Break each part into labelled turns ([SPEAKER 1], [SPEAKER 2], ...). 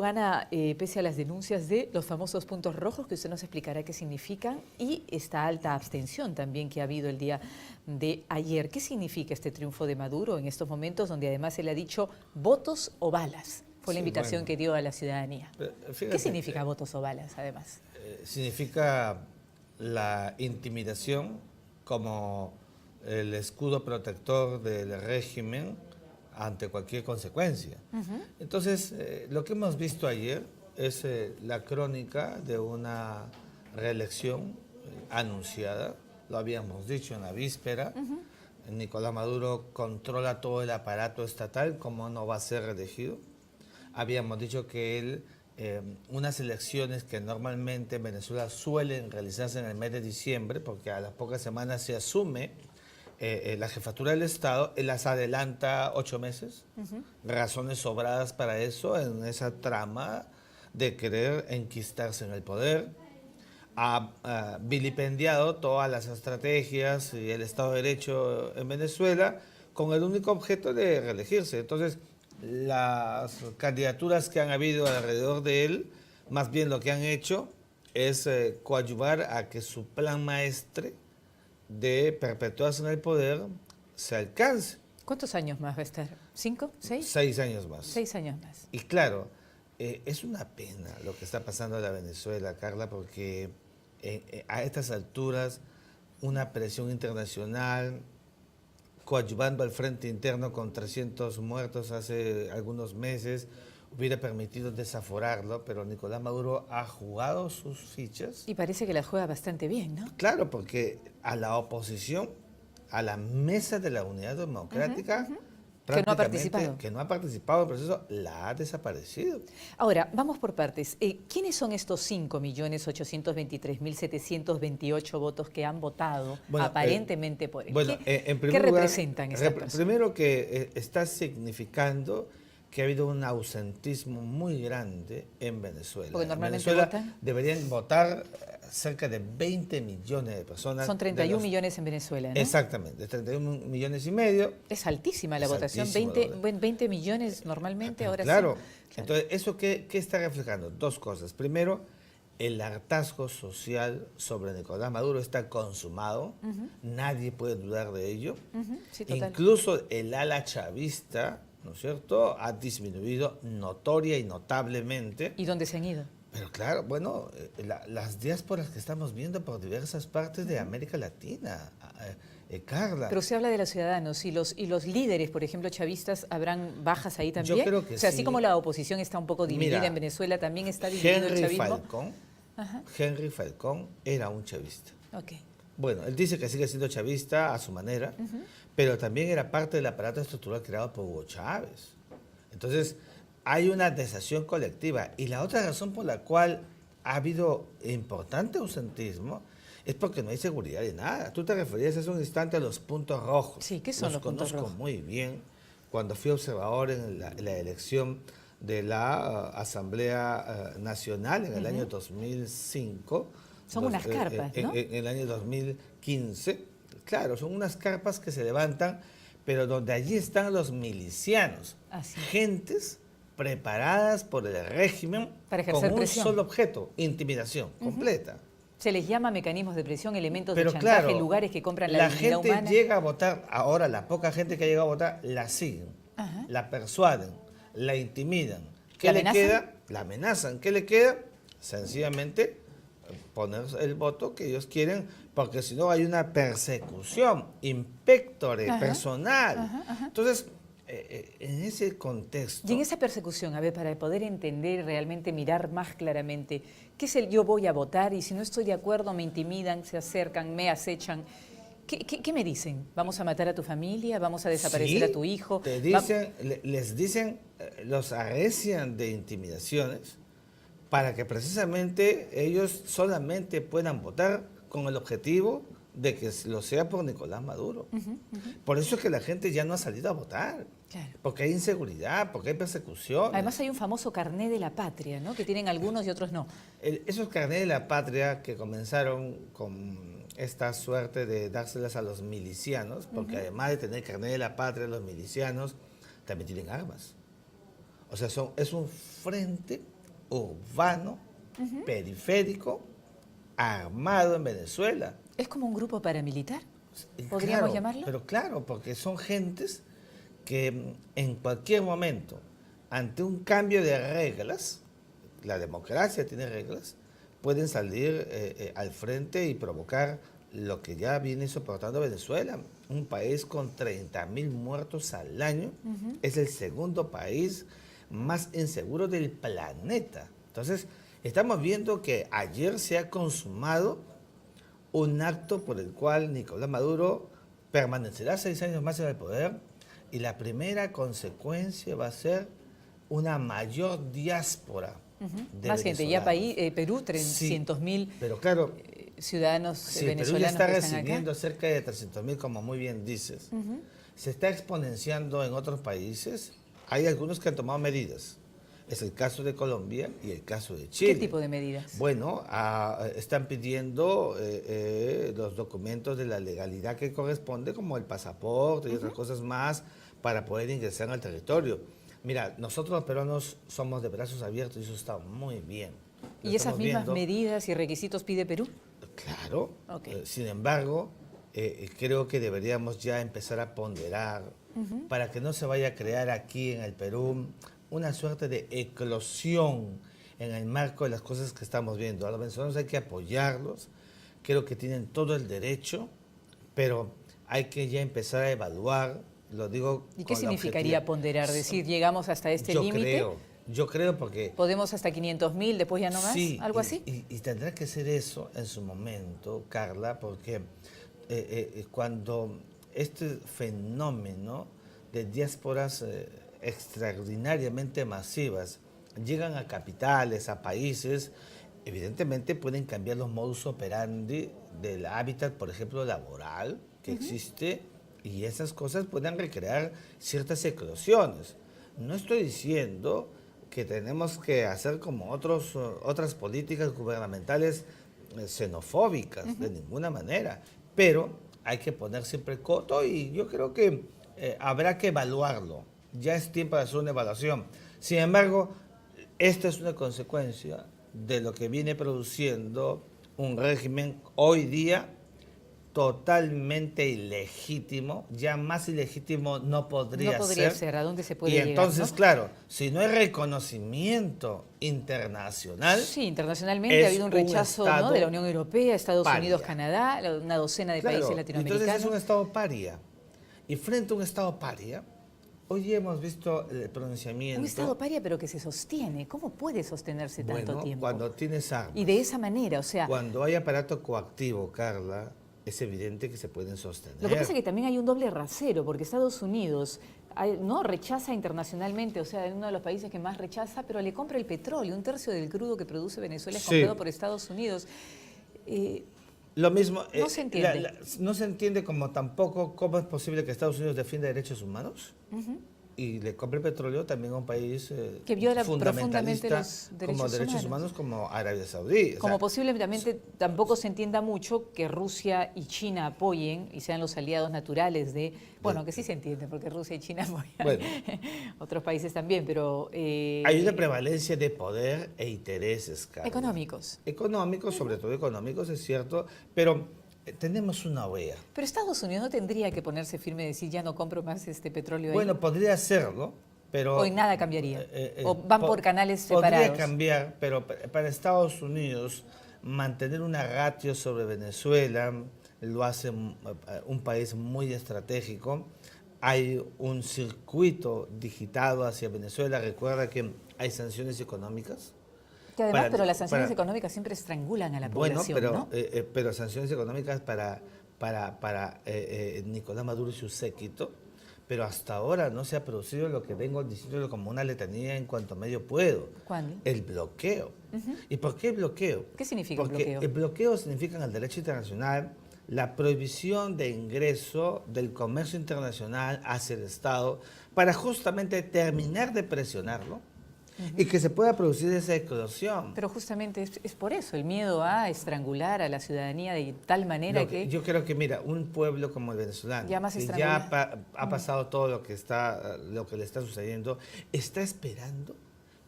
[SPEAKER 1] gana pese a las denuncias de los famosos puntos rojos, que usted nos explicará qué significan, y esta alta abstención también que ha habido el día de ayer. ¿Qué significa este triunfo de Maduro en estos momentos donde además él ha dicho votos o balas? Fue la invitación que dio a la ciudadanía. Fíjate, ¿qué significa votos o balas además?
[SPEAKER 2] Significa la intimidación como el escudo protector del régimen ante cualquier consecuencia. Entonces, lo que hemos visto ayer es la crónica de una reelección anunciada, lo habíamos dicho en la víspera. Nicolás Maduro controla todo el aparato estatal, ¿cómo no va a ser reelegido? Habíamos dicho que él, unas elecciones que normalmente en Venezuela suelen realizarse en el mes de diciembre, porque a las pocas semanas se asume la jefatura del Estado, él las adelanta 8 meses, razones sobradas para eso, en esa trama de querer enquistarse en el poder. Ha vilipendiado todas las estrategias y el Estado de Derecho en Venezuela con el único objeto de reelegirse. Entonces, las candidaturas que han habido alrededor de él, más bien lo que han hecho es coadyuvar a que su plan maestre de perpetuarse en el poder se alcance.
[SPEAKER 1] ¿Cuántos años más va a estar? ¿5? ¿6?
[SPEAKER 2] 6 años más.
[SPEAKER 1] 6 años más.
[SPEAKER 2] Y claro, es una pena lo que está pasando en la Venezuela, Carla, porque a estas alturas una presión internacional coadyuvando al frente interno con 300 muertos hace algunos meses hubiera permitido desaforarlo, pero Nicolás Maduro ha jugado sus fichas.
[SPEAKER 1] Y parece que las juega bastante bien, ¿no?
[SPEAKER 2] Claro, porque a la oposición, a la mesa de la Unidad Democrática,
[SPEAKER 1] que no ha participado.
[SPEAKER 2] Que no ha participado en el proceso, la ha desaparecido.
[SPEAKER 1] Ahora, vamos por partes. ¿Quiénes son estos 5.823.728 votos que han votado aparentemente por él?
[SPEAKER 2] Bueno, en primer
[SPEAKER 1] ¿Qué
[SPEAKER 2] lugar,
[SPEAKER 1] representan estas personas?
[SPEAKER 2] Primero que está significando que ha habido un ausentismo muy grande en Venezuela.
[SPEAKER 1] Porque normalmente
[SPEAKER 2] votan. Deberían votar cerca de 20 millones de personas.
[SPEAKER 1] Son 31 millones en Venezuela, ¿no?
[SPEAKER 2] Exactamente, 31 millones y medio.
[SPEAKER 1] Es altísima la votación, 20 millones normalmente, ahora
[SPEAKER 2] claro.
[SPEAKER 1] Sí.
[SPEAKER 2] Claro, entonces, ¿eso qué está reflejando? Dos cosas. Primero, el hartazgo social sobre Nicolás Maduro está consumado, nadie puede dudar de ello.
[SPEAKER 1] Sí, total.
[SPEAKER 2] Incluso el ala chavista, ¿no es cierto?, ha disminuido notoria y notablemente.
[SPEAKER 1] ¿Y dónde se han ido?
[SPEAKER 2] Pero claro, bueno, las diásporas que estamos viendo por diversas partes de América Latina, Carla.
[SPEAKER 1] Pero se habla de los ciudadanos y los líderes, por ejemplo, chavistas, ¿habrán bajas ahí también?
[SPEAKER 2] Yo creo que
[SPEAKER 1] así como la oposición está un poco dividida en Venezuela, también está dividido el chavismo.
[SPEAKER 2] Henry Falcón era un chavista.
[SPEAKER 1] Okay.
[SPEAKER 2] Bueno, él dice que sigue siendo chavista a su manera, pero también era parte del aparato estructural creado por Hugo Chávez. Entonces, hay una desazón colectiva. Y la otra razón por la cual ha habido importante ausentismo es porque no hay seguridad de nada. Tú te referías hace un instante a los puntos rojos.
[SPEAKER 1] Sí, ¿qué son los puntos rojos?
[SPEAKER 2] Los conozco muy bien. Cuando fui observador en la elección de la Asamblea Nacional en el año 2005.
[SPEAKER 1] Son unas carpas, ¿no?
[SPEAKER 2] En el año 2015. Claro, son unas carpas que se levantan, pero donde allí están los milicianos. Gentes preparadas por el régimen
[SPEAKER 1] para ejercer
[SPEAKER 2] con
[SPEAKER 1] presión.
[SPEAKER 2] Un solo objeto, intimidación completa.
[SPEAKER 1] Se les llama mecanismos de presión, elementos de chantaje, claro, lugares que compran la dignidad humana.
[SPEAKER 2] La gente llega a votar, ahora la poca gente que ha llegado a votar, la siguen, la persuaden, la intimidan. ¿Qué le queda? La amenazan. ¿Qué le queda? Sencillamente poner el voto que ellos quieren, porque si no hay una persecución, impectore, personal. Entonces, en ese contexto...
[SPEAKER 1] Y en esa persecución, a ver, para poder entender y realmente mirar más claramente, ¿qué es el yo voy a votar y si no estoy de acuerdo me intimidan, se acercan, me acechan? ¿Qué me dicen? ¿Vamos a matar a tu familia? ¿Vamos a desaparecer a tu hijo?
[SPEAKER 2] Te dicen, les dicen, los arrecian de intimidaciones para que precisamente ellos solamente puedan votar con el objetivo de que lo sea por Nicolás Maduro. Por eso es que la gente ya no ha salido a votar. Claro. Porque hay inseguridad, porque hay persecución.
[SPEAKER 1] Además hay un famoso carné de la patria, ¿no? Que tienen algunos y otros no.
[SPEAKER 2] Esos carnés de la patria que comenzaron con esta suerte de dárselas a los milicianos, porque además de tener carné de la patria, los milicianos también tienen armas. O sea, es un frente urbano, periférico, armado en Venezuela.
[SPEAKER 1] ¿Es como un grupo paramilitar? ¿Podríamos
[SPEAKER 2] Claro,
[SPEAKER 1] llamarlo?
[SPEAKER 2] pero claro, porque son gentes que en cualquier momento, ante un cambio de reglas, la democracia tiene reglas, pueden salir al frente y provocar lo que ya viene soportando Venezuela, un país con 30.000 muertos al año, es el segundo país más inseguro del planeta. Entonces, estamos viendo que ayer se ha consumado un acto por el cual Nicolás Maduro permanecerá 6 años más en el poder y la primera consecuencia va a ser una mayor diáspora de
[SPEAKER 1] Más gente, ya
[SPEAKER 2] venezolanos.
[SPEAKER 1] Perú,
[SPEAKER 2] Sí,
[SPEAKER 1] 300.000
[SPEAKER 2] pero claro,
[SPEAKER 1] ciudadanos
[SPEAKER 2] sí, Perú ya
[SPEAKER 1] venezolanos
[SPEAKER 2] está
[SPEAKER 1] que están
[SPEAKER 2] recibiendo
[SPEAKER 1] acá.
[SPEAKER 2] cerca de 300.000, como muy bien dices. Se está exponenciando en otros países. Hay algunos que han tomado medidas. Es el caso de Colombia y el caso de Chile.
[SPEAKER 1] ¿Qué tipo de medidas?
[SPEAKER 2] Bueno, están pidiendo los documentos de la legalidad que corresponde, como el pasaporte y otras cosas más, para poder ingresar al territorio. Mira, nosotros los peruanos somos de brazos abiertos y eso está muy bien. Lo
[SPEAKER 1] ¿Y esas
[SPEAKER 2] estamos
[SPEAKER 1] mismas
[SPEAKER 2] viendo.
[SPEAKER 1] medidas y requisitos pide Perú?
[SPEAKER 2] Claro.
[SPEAKER 1] Ok.
[SPEAKER 2] Sin embargo, creo que deberíamos ya empezar a ponderar para que no se vaya a crear aquí en el Perú una suerte de eclosión en el marco de las cosas que estamos viendo. A los venezolanos hay que apoyarlos, creo que tienen todo el derecho, pero hay que ya empezar a evaluar, lo digo
[SPEAKER 1] ¿Y qué
[SPEAKER 2] con la
[SPEAKER 1] significaría
[SPEAKER 2] objetividad.
[SPEAKER 1] ponderar? Decir, llegamos hasta este límite,
[SPEAKER 2] Yo creo porque...
[SPEAKER 1] podemos hasta 500.000, después ya no más,
[SPEAKER 2] Sí,
[SPEAKER 1] algo así.
[SPEAKER 2] y tendrá que ser eso en su momento, Carla, porque cuando este fenómeno de diásporas extraordinariamente masivas llegan a capitales, a países, evidentemente pueden cambiar los modus operandi del hábitat, por ejemplo, laboral que existe, y esas cosas pueden recrear ciertas eclosiones. No estoy diciendo que tenemos que hacer como otras políticas gubernamentales xenofóbicas, de ninguna manera, pero hay que poner siempre coto y yo creo que habrá que evaluarlo. Ya es tiempo de hacer una evaluación. Sin embargo, esta es una consecuencia de lo que viene produciendo un régimen hoy día totalmente ilegítimo, ya más ilegítimo no podría ser.
[SPEAKER 1] ¿A dónde se puede
[SPEAKER 2] Y
[SPEAKER 1] llegar?
[SPEAKER 2] entonces,
[SPEAKER 1] ¿No?
[SPEAKER 2] claro, si no hay reconocimiento internacional,
[SPEAKER 1] Sí, internacionalmente ha
[SPEAKER 2] es
[SPEAKER 1] habido un
[SPEAKER 2] un
[SPEAKER 1] rechazo, ¿no?,
[SPEAKER 2] estado
[SPEAKER 1] de la Unión Europea, Estados
[SPEAKER 2] paria.
[SPEAKER 1] Unidos, Canadá, una docena de
[SPEAKER 2] claro,
[SPEAKER 1] países
[SPEAKER 2] entonces
[SPEAKER 1] latinoamericanos.
[SPEAKER 2] es un estado paria. Y frente a un estado paria, hoy hemos visto el pronunciamiento.
[SPEAKER 1] Un Estado paria, pero que se sostiene. ¿Cómo puede sostenerse tanto
[SPEAKER 2] Bueno,
[SPEAKER 1] tiempo?
[SPEAKER 2] cuando tienes armas,
[SPEAKER 1] Y de esa manera, o sea,
[SPEAKER 2] cuando hay aparato coactivo, Carla, es evidente que se pueden sostener.
[SPEAKER 1] lo que pasa es que también hay un doble rasero, porque Estados Unidos no rechaza internacionalmente, o sea, es uno de los países que más rechaza, pero le compra el petróleo. 1/3 del crudo que produce Venezuela es
[SPEAKER 2] Sí.
[SPEAKER 1] comprado por Estados Unidos.
[SPEAKER 2] Lo mismo,
[SPEAKER 1] No se entiende.
[SPEAKER 2] no se entiende como tampoco cómo es posible que Estados Unidos defienda derechos humanos y le compre petróleo también a un país
[SPEAKER 1] Que viola
[SPEAKER 2] fundamentalista
[SPEAKER 1] profundamente los derechos
[SPEAKER 2] como derechos humanos como Arabia Saudí. O
[SPEAKER 1] Como
[SPEAKER 2] sea,
[SPEAKER 1] posiblemente tampoco se entienda mucho que Rusia y China apoyen y sean los aliados naturales de... Bueno, que sí se entiende, porque Rusia y China apoyan
[SPEAKER 2] Bueno.
[SPEAKER 1] otros países también, pero...
[SPEAKER 2] hay una prevalencia de poder e intereses, Carla.
[SPEAKER 1] económicos.
[SPEAKER 2] Económicos, sobre todo económicos, es cierto, pero tenemos una OEA.
[SPEAKER 1] Pero Estados Unidos no tendría que ponerse firme y decir ya no compro más este petróleo ahí.
[SPEAKER 2] Bueno, podría hacerlo, pero...
[SPEAKER 1] Hoy nada cambiaría. O van por canales separados.
[SPEAKER 2] Podría cambiar, pero para Estados Unidos mantener una ratio sobre Venezuela lo hace un país muy estratégico. Hay un circuito digitado hacia Venezuela. Recuerda que hay sanciones económicas.
[SPEAKER 1] Que además,
[SPEAKER 2] para-
[SPEAKER 1] pero las sanciones
[SPEAKER 2] para-
[SPEAKER 1] económicas siempre estrangulan a la
[SPEAKER 2] Bueno,
[SPEAKER 1] población,
[SPEAKER 2] pero,
[SPEAKER 1] ¿no?
[SPEAKER 2] pero sanciones económicas para Nicolás Maduro y su séquito, pero hasta ahora no se ha producido lo que vengo diciendo como una letanía en cuanto medio puedo.
[SPEAKER 1] ¿Cuándo?
[SPEAKER 2] El bloqueo. ¿Y por qué bloqueo?
[SPEAKER 1] ¿Qué significa
[SPEAKER 2] Porque
[SPEAKER 1] bloqueo?
[SPEAKER 2] el bloqueo significa en el derecho internacional la prohibición de ingreso del comercio internacional hacia el Estado para justamente terminar de presionarlo y que se pueda producir esa eclosión.
[SPEAKER 1] Pero justamente es por eso, el miedo a estrangular a la ciudadanía de tal manera que...
[SPEAKER 2] Yo creo que, mira, un pueblo como el venezolano,
[SPEAKER 1] Ya más
[SPEAKER 2] que ya
[SPEAKER 1] estrangulado.
[SPEAKER 2] ha pasado todo lo que le está sucediendo, está esperando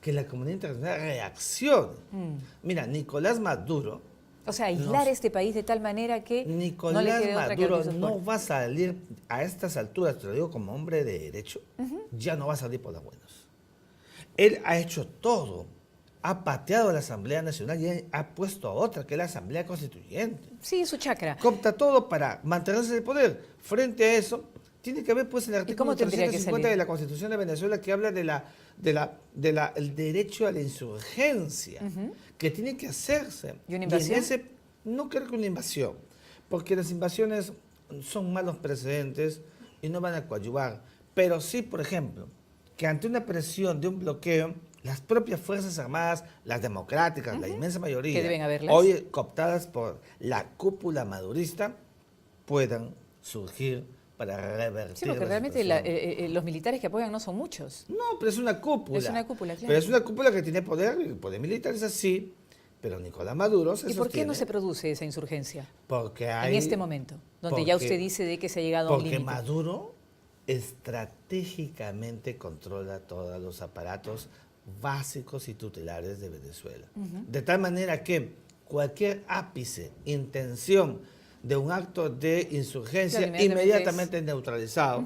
[SPEAKER 2] que la comunidad internacional reaccione. Mira, Nicolás Maduro,
[SPEAKER 1] O sea, aislar este país de tal manera que no le
[SPEAKER 2] Nicolás
[SPEAKER 1] quede otra que
[SPEAKER 2] Maduro
[SPEAKER 1] abrir sus
[SPEAKER 2] no
[SPEAKER 1] puertas.
[SPEAKER 2] va a salir a estas alturas, te lo digo como hombre de derecho, ya no va a salir por las buenas. Él ha hecho todo, ha pateado a la Asamblea Nacional y ha puesto a otra, que es la Asamblea Constituyente.
[SPEAKER 1] Sí, su chakra.
[SPEAKER 2] Compta todo para mantenerse en el poder. Frente a eso, tiene que haber pues el artículo
[SPEAKER 1] cómo tendría que
[SPEAKER 2] 350
[SPEAKER 1] salir?
[SPEAKER 2] de la Constitución de Venezuela que habla el derecho a la insurgencia, que tiene que hacerse.
[SPEAKER 1] ¿Y una
[SPEAKER 2] en
[SPEAKER 1] invasión?
[SPEAKER 2] no creo que una invasión, porque las invasiones son malos precedentes y no van a coadyuvar. Pero sí, por ejemplo, que ante una presión de un bloqueo, las propias Fuerzas Armadas, las democráticas, la inmensa mayoría,
[SPEAKER 1] Que deben haberlas.
[SPEAKER 2] hoy cooptadas por la cúpula madurista, puedan surgir para revertir
[SPEAKER 1] Sí, porque
[SPEAKER 2] la
[SPEAKER 1] realmente
[SPEAKER 2] situación.
[SPEAKER 1] los militares que apoyan no son muchos.
[SPEAKER 2] No, pero es una cúpula.
[SPEAKER 1] Es una cúpula, claro.
[SPEAKER 2] Pero es una cúpula que tiene poder, y el poder militar es así, pero Nicolás Maduro se
[SPEAKER 1] ¿Y por qué no
[SPEAKER 2] sostiene
[SPEAKER 1] se produce esa insurgencia
[SPEAKER 2] porque hay,
[SPEAKER 1] en este momento, donde ya
[SPEAKER 2] porque-
[SPEAKER 1] usted dice de que se ha llegado a un
[SPEAKER 2] porque
[SPEAKER 1] límite?
[SPEAKER 2] Maduro estratégicamente controla todos los aparatos básicos y tutelares de Venezuela. De tal manera que cualquier ápice, intención de un acto de insurgencia
[SPEAKER 1] Claro, inmediatamente
[SPEAKER 2] inmediatamente neutralizado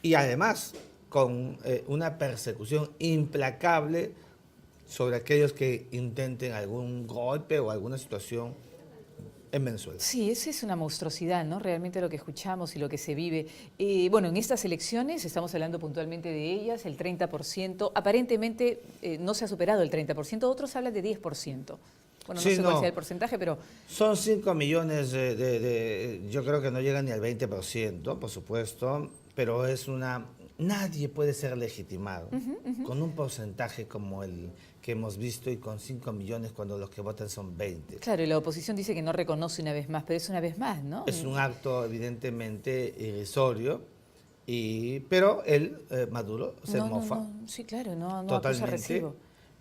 [SPEAKER 2] y además con una persecución implacable sobre aquellos que intenten algún golpe o alguna situación en Venezuela.
[SPEAKER 1] Sí, esa es una monstruosidad, ¿no? Realmente lo que escuchamos y lo que se vive. Bueno, en estas elecciones, estamos hablando puntualmente de ellas, el 30%, aparentemente no se ha superado el 30%, otros hablan de 10%. Bueno, no
[SPEAKER 2] Sí,
[SPEAKER 1] sé cuál
[SPEAKER 2] no.
[SPEAKER 1] sea el porcentaje, pero
[SPEAKER 2] Son 5 millones yo creo que no llegan ni al 20%, por supuesto, pero es una... Nadie puede ser legitimado con un porcentaje como el que hemos visto y con 5 millones cuando los que votan son 20.
[SPEAKER 1] claro, y la oposición dice que no reconoce una vez más, pero es una vez más, ¿no?
[SPEAKER 2] Es un acto evidentemente irrisorio, pero él, Maduro, se mofa
[SPEAKER 1] sí, claro, no acusa
[SPEAKER 2] totalmente.
[SPEAKER 1] recibo.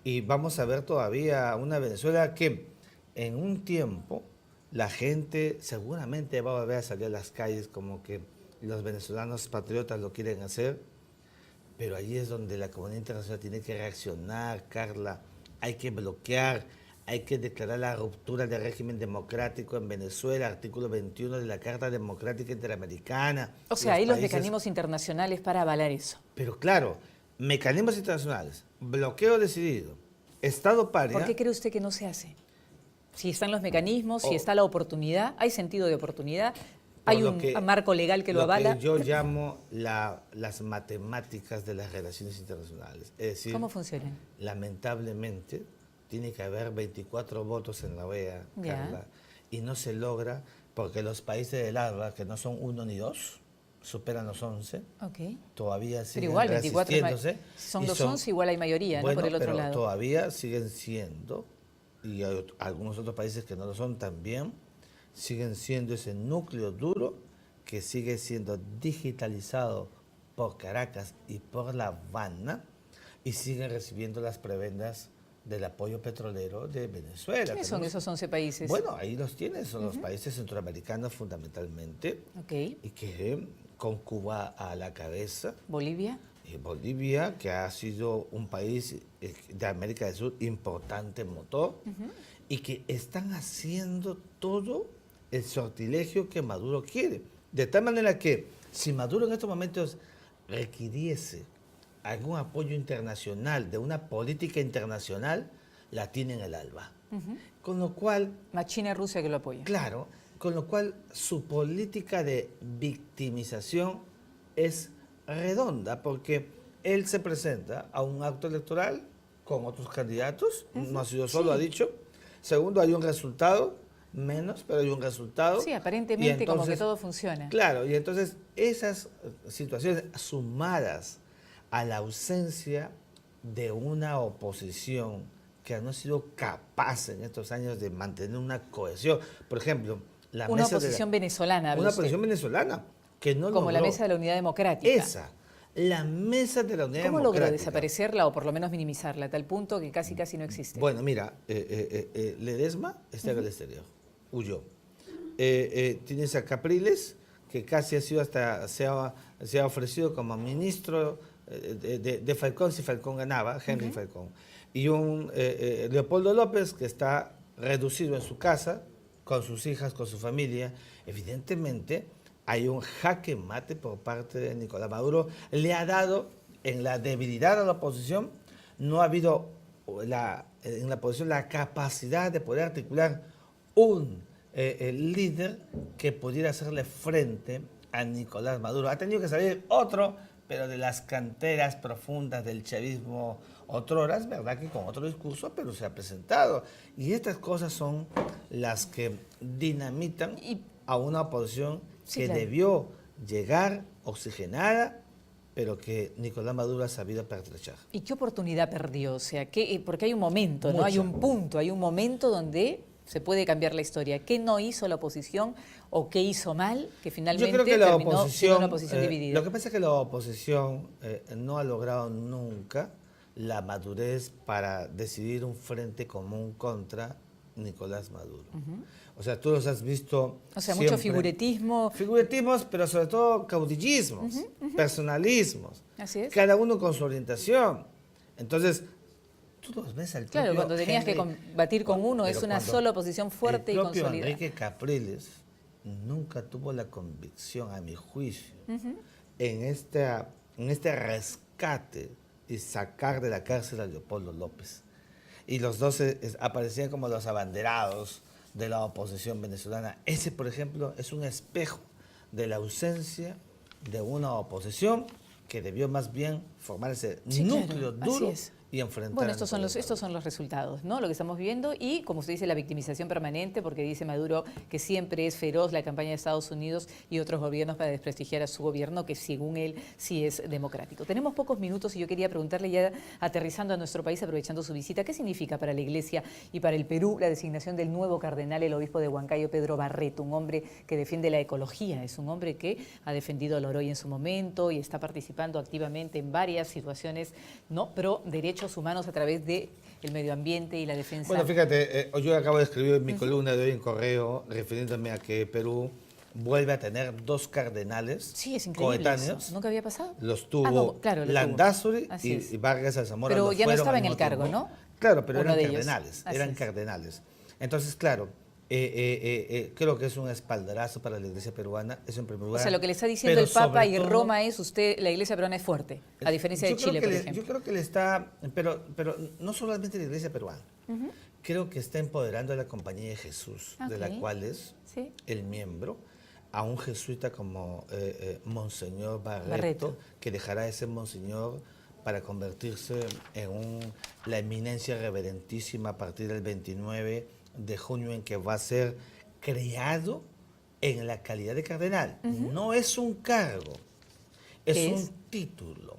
[SPEAKER 2] Y vamos a ver todavía una Venezuela que en un tiempo la gente seguramente va a volver a salir a las calles como que los venezolanos patriotas lo quieren hacer, pero ahí es donde la comunidad internacional tiene que reaccionar, Carla. Hay que bloquear, hay que declarar la ruptura del régimen democrático en Venezuela, artículo 21 de la Carta Democrática Interamericana.
[SPEAKER 1] O sea, hay los
[SPEAKER 2] países-
[SPEAKER 1] mecanismos internacionales para avalar eso.
[SPEAKER 2] Pero claro, mecanismos internacionales, bloqueo decidido, Estado paria.
[SPEAKER 1] ¿Por qué cree usted que no se hace? Si están los mecanismos, si
[SPEAKER 2] Oh.
[SPEAKER 1] está la oportunidad, hay sentido de oportunidad,
[SPEAKER 2] Por
[SPEAKER 1] hay
[SPEAKER 2] lo
[SPEAKER 1] un
[SPEAKER 2] que-
[SPEAKER 1] marco legal que lo avala.
[SPEAKER 2] Que yo llamo las matemáticas de las relaciones internacionales. Es decir,
[SPEAKER 1] ¿Cómo funcionan?
[SPEAKER 2] lamentablemente tiene que haber 24 votos en la OEA,
[SPEAKER 1] Ya.
[SPEAKER 2] Carla, y no se logra porque los países del ALBA, que no son 1 ni 2, superan los 11,
[SPEAKER 1] Ok.
[SPEAKER 2] todavía
[SPEAKER 1] Pero
[SPEAKER 2] siguen
[SPEAKER 1] igual, 24
[SPEAKER 2] resistiéndose.
[SPEAKER 1] son
[SPEAKER 2] y
[SPEAKER 1] los 11, igual hay mayoría, ¿no?
[SPEAKER 2] Bueno,
[SPEAKER 1] Por el otro
[SPEAKER 2] pero
[SPEAKER 1] lado.
[SPEAKER 2] todavía siguen siendo, y hay algunos otros países que no lo son también, siguen siendo ese núcleo duro que sigue siendo digitalizado por Caracas y por La Habana y siguen recibiendo las prebendas del apoyo petrolero de Venezuela.
[SPEAKER 1] ¿Quiénes son
[SPEAKER 2] Tenemos-
[SPEAKER 1] esos 11 países?
[SPEAKER 2] Bueno, ahí los tienes, son los países centroamericanos fundamentalmente,
[SPEAKER 1] Ok.
[SPEAKER 2] y que con Cuba a la cabeza,
[SPEAKER 1] Bolivia.
[SPEAKER 2] Bolivia, que ha sido un país de América del Sur importante motor, y que están haciendo todo el sortilegio que Maduro quiere. De tal manera que si Maduro en estos momentos requiriese algún apoyo internacional, de una política internacional, la tiene en el ALBA. Con lo cual,
[SPEAKER 1] Más China y Rusia que lo apoyan.
[SPEAKER 2] claro, con lo cual su política de victimización es redonda, porque él se presenta a un acto electoral con otros candidatos, no ha sido solo,
[SPEAKER 1] Sí.
[SPEAKER 2] ha dicho. Segundo, hay un resultado, menos, pero hay un resultado.
[SPEAKER 1] Sí,
[SPEAKER 2] Y
[SPEAKER 1] aparentemente como que
[SPEAKER 2] entonces,
[SPEAKER 1] todo funciona.
[SPEAKER 2] Claro, y entonces esas situaciones sumadas a la ausencia de una oposición que no ha sido capaz en estos años de mantener una cohesión. Por ejemplo, la
[SPEAKER 1] Una
[SPEAKER 2] mesa de la-
[SPEAKER 1] oposición venezolana, habla
[SPEAKER 2] una
[SPEAKER 1] usted,
[SPEAKER 2] oposición venezolana que no
[SPEAKER 1] como la
[SPEAKER 2] logró.
[SPEAKER 1] Mesa de la Unidad Democrática.
[SPEAKER 2] Esa, la mesa de la unidad
[SPEAKER 1] ¿Cómo logró
[SPEAKER 2] democrática.
[SPEAKER 1] desaparecerla o por lo menos minimizarla a tal punto que casi no existe?
[SPEAKER 2] Bueno, mira, Ledesma está en el exterior, huyó. Tienes a Capriles, que casi ha sido hasta, se ha ofrecido como ministro de Falcón si Falcón ganaba, Henry Falcón, y un Leopoldo López que está reducido en su casa, con sus hijas, con su familia. Evidentemente hay un jaque mate por parte de Nicolás Maduro. Le ha dado en la debilidad a la oposición, no ha habido en la oposición la capacidad de poder articular un líder que pudiera hacerle frente a Nicolás Maduro. Ha tenido que salir otro, pero de las canteras profundas del chavismo otrora, es verdad que con otro discurso, pero se ha presentado. Y estas cosas son las que dinamitan a una oposición que debió llegar oxigenada, pero que Nicolás Maduro ha sabido pertrechar.
[SPEAKER 1] ¿Y qué oportunidad perdió? O sea, porque hay un momento, ¿no? Hay un punto, hay un momento donde se puede cambiar la historia. ¿Qué no hizo la oposición o qué hizo mal que finalmente
[SPEAKER 2] Yo creo que la
[SPEAKER 1] terminó siendo una oposición dividida?
[SPEAKER 2] Lo que pasa es que la oposición no ha logrado nunca la madurez para decidir un frente común contra Nicolás Maduro. O sea, tú los has visto.
[SPEAKER 1] O sea,
[SPEAKER 2] siempre,
[SPEAKER 1] mucho figuretismo.
[SPEAKER 2] Figuretismos, pero sobre todo caudillismos, personalismos.
[SPEAKER 1] Así es.
[SPEAKER 2] Cada uno con su orientación. Entonces, tú los ves al propio
[SPEAKER 1] Claro, cuando tenías que combatir con uno, es una sola oposición fuerte y consolidada.
[SPEAKER 2] El propio Enrique Capriles nunca tuvo la convicción, a mi juicio, en este rescate y sacar de la cárcel a Leopoldo López. Y los dos aparecían como los abanderados de la oposición venezolana. Ese, por ejemplo, es un espejo de la ausencia de una oposición que debió más bien formarse núcleo duro y enfrentar.
[SPEAKER 1] Bueno, estos son los resultados, ¿no? Lo que estamos viendo y, como usted dice, la victimización permanente, porque dice Maduro que siempre es feroz la campaña de Estados Unidos y otros gobiernos para desprestigiar a su gobierno, que según él sí es democrático. Tenemos pocos minutos y yo quería preguntarle, ya aterrizando a nuestro país, aprovechando su visita, ¿qué significa para la Iglesia y para el Perú la designación del nuevo cardenal, el obispo de Huancayo, Pedro Barreto, un hombre que defiende la ecología, es un hombre que ha defendido a Loroy en su momento y está participando activamente en varias situaciones, ¿no?, pro derechos humanos a través del medio ambiente y la defensa?
[SPEAKER 2] Bueno, fíjate, yo acabo de escribir en mi columna de hoy en Correo, refiriéndome a que Perú vuelve a tener dos cardenales coetáneos.
[SPEAKER 1] ¿Nunca había pasado?
[SPEAKER 2] Los tuvo Landázuri y Vargas Alzamora.
[SPEAKER 1] Pero ya no estaba en el cargo, ¿no?
[SPEAKER 2] Claro, pero eran cardenales. Entonces, claro, creo que es un espaldarazo para la Iglesia peruana, eso en primer lugar.
[SPEAKER 1] O sea, lo que le está diciendo el Papa y Roma es, la Iglesia peruana es fuerte, a diferencia de Chile, por ejemplo.
[SPEAKER 2] Yo creo que le está, pero no solamente la Iglesia peruana, creo que está empoderando a la Compañía de Jesús, de la cual es el miembro, a un jesuita como Monseñor Barreto, que dejará de ser Monseñor para convertirse en la eminencia reverentísima a partir del 29 de junio, en que va a ser creado en la calidad de cardenal. No es un cargo, es un título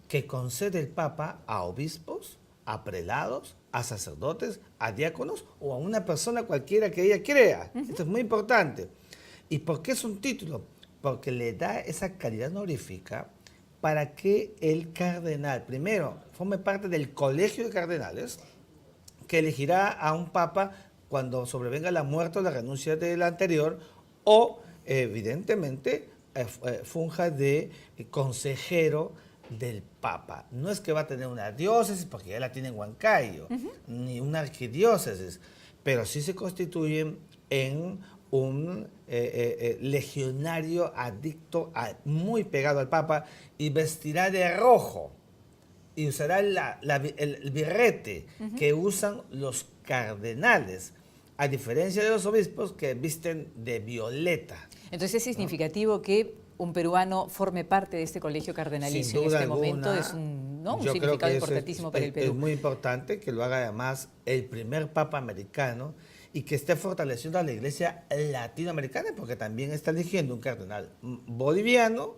[SPEAKER 2] que concede el Papa a obispos, a prelados, a sacerdotes, a diáconos o a una persona cualquiera que ella crea. Esto es muy importante. ¿Y por qué es un título? Porque le da esa calidad honorífica para que el cardenal, primero, forme parte del colegio de cardenales, que elegirá a un papa cuando sobrevenga la muerte o la renuncia del anterior, o evidentemente funja de consejero del papa. No es que va a tener una diócesis, porque ya la tiene en Huancayo, ni una arquidiócesis, pero sí se constituyen en un legionario adicto, muy pegado al papa, y vestirá de rojo y usará el birrete que usan los cardenales, a diferencia de los obispos que visten de violeta.
[SPEAKER 1] Entonces es significativo que un peruano forme parte de este colegio cardenalicio en este momento. Es un significado importantísimo para el Perú.
[SPEAKER 2] Es muy importante que lo haga además el primer papa americano y que esté fortaleciendo a la Iglesia latinoamericana, porque también está eligiendo un cardenal boliviano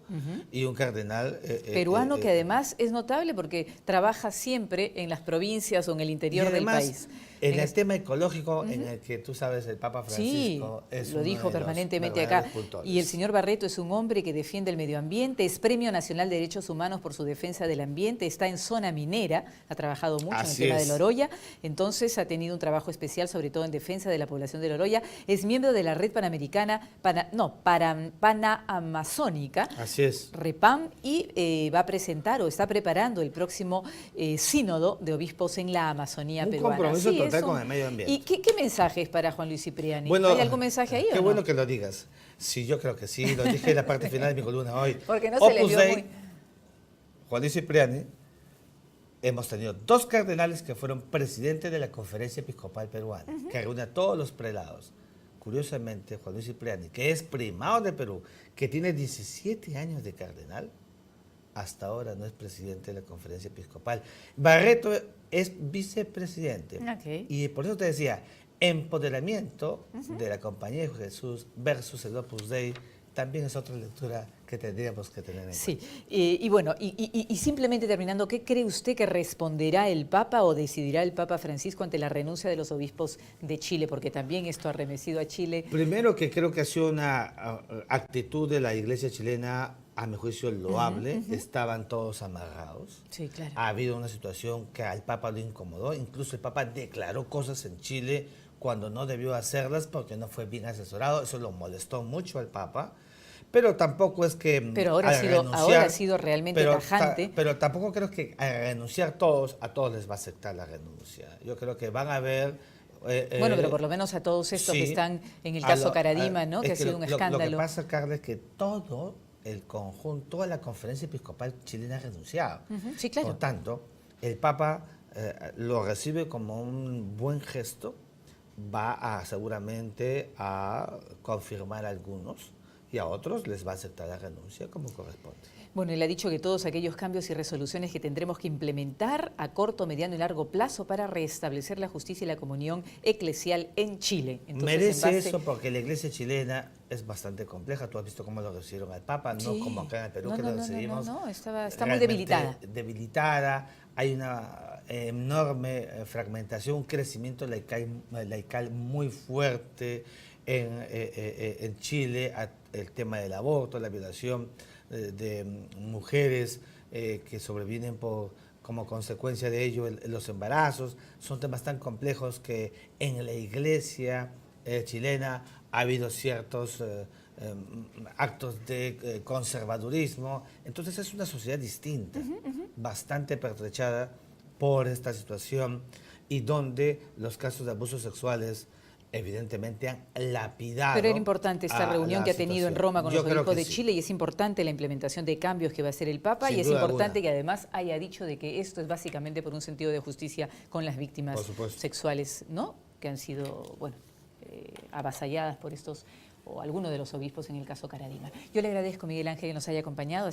[SPEAKER 2] y un cardenal
[SPEAKER 1] peruano, que además es notable porque trabaja siempre en las provincias o en el interior del país.
[SPEAKER 2] En el tema ecológico, en el que tú sabes, el Papa Francisco es
[SPEAKER 1] lo
[SPEAKER 2] uno
[SPEAKER 1] dijo
[SPEAKER 2] de los
[SPEAKER 1] permanentemente acá.
[SPEAKER 2] verdaderos puntores.
[SPEAKER 1] Y el señor Barreto es un hombre que defiende el medio ambiente, es Premio Nacional de Derechos Humanos por su defensa del ambiente, está en zona minera, ha trabajado mucho en el tema de Loroya, entonces ha tenido un trabajo especial, sobre todo en defensa de la población de Loroya. Es miembro de la Red Panamericana, Panamazónica,
[SPEAKER 2] Así es.
[SPEAKER 1] REPAM, y va a presentar o está preparando el próximo sínodo de obispos en la Amazonía peruana.
[SPEAKER 2] Un compromiso total con el medio ambiente.
[SPEAKER 1] ¿Y qué mensaje es para Juan Luis Cipriani?
[SPEAKER 2] Bueno,
[SPEAKER 1] ¿Hay algún mensaje ahí o
[SPEAKER 2] qué
[SPEAKER 1] no?
[SPEAKER 2] bueno que lo digas. Sí, yo creo que sí, lo dije en la parte final de mi columna hoy.
[SPEAKER 1] Porque no se le
[SPEAKER 2] Opus
[SPEAKER 1] dio
[SPEAKER 2] Dei,
[SPEAKER 1] muy...
[SPEAKER 2] Juan Luis Cipriani, hemos tenido 2 cardenales que fueron presidentes de la Conferencia Episcopal Peruana, que reúne a todos los prelados. Curiosamente, Juan Luis Cipriani, que es primado de Perú, que tiene 17 años de cardenal, hasta ahora no es presidente de la Conferencia Episcopal. Barreto es vicepresidente.
[SPEAKER 1] Okay.
[SPEAKER 2] Y por eso te decía, empoderamiento de la Compañía de Jesús versus el Opus Dei también es otra lectura que tendríamos que tener en cuenta.
[SPEAKER 1] Sí, y bueno, y simplemente terminando, ¿qué cree usted que responderá el Papa o decidirá el Papa Francisco ante la renuncia de los obispos de Chile? Porque también esto ha remecido a Chile.
[SPEAKER 2] Primero, que creo que ha sido una actitud de la Iglesia chilena, a mi juicio, loable. Estaban todos amarrados.
[SPEAKER 1] Sí, claro.
[SPEAKER 2] Ha habido una situación que al Papa lo incomodó. Incluso el Papa declaró cosas en Chile cuando no debió hacerlas porque no fue bien asesorado. Eso lo molestó mucho al Papa. Pero tampoco es que...
[SPEAKER 1] Pero ahora ha sido realmente tajante.
[SPEAKER 2] Pero tampoco creo que al renunciar a todos les va a aceptar la renuncia. Yo creo que van a ver...
[SPEAKER 1] bueno, pero por lo menos a todos estos que están en el caso Caradima, ¿no? Que ha sido un escándalo.
[SPEAKER 2] Lo que pasa, Carla, es que todo el conjunto, toda la Conferencia Episcopal chilena ha renunciado.
[SPEAKER 1] Sí, claro.
[SPEAKER 2] Por tanto, el Papa lo recibe como un buen gesto, va seguramente a confirmar a algunos y a otros les va a aceptar la renuncia como corresponde.
[SPEAKER 1] Bueno, él ha dicho que todos aquellos cambios y resoluciones que tendremos que implementar a corto, mediano y largo plazo para restablecer la justicia y la comunión eclesial en Chile. Entonces,
[SPEAKER 2] merece eso porque la iglesia chilena es bastante compleja. Tú has visto cómo lo recibieron al Papa, no como acá en el Perú, que lo recibimos.
[SPEAKER 1] No, está muy debilitada.
[SPEAKER 2] Debilitada, hay una enorme fragmentación, un crecimiento laical muy fuerte en Chile, el tema del aborto, la violación de mujeres que sobrevienen como consecuencia de ello los embarazos. Son temas tan complejos que en la iglesia chilena ha habido ciertos actos de conservadurismo. Entonces es una sociedad distinta, bastante pertrechada por esta situación y donde los casos de abusos sexuales evidentemente han lapidado.
[SPEAKER 1] Pero era importante esta reunión que ha tenido en Roma con los obispos de Chile, y es importante la implementación de cambios que va a hacer el Papa, y es importante que además haya dicho de que esto es básicamente por un sentido de justicia con las víctimas sexuales, ¿no? Que han sido, bueno, avasalladas por estos o algunos de los obispos en el caso Caradima. Yo le agradezco, Miguel Ángel, que nos haya acompañado.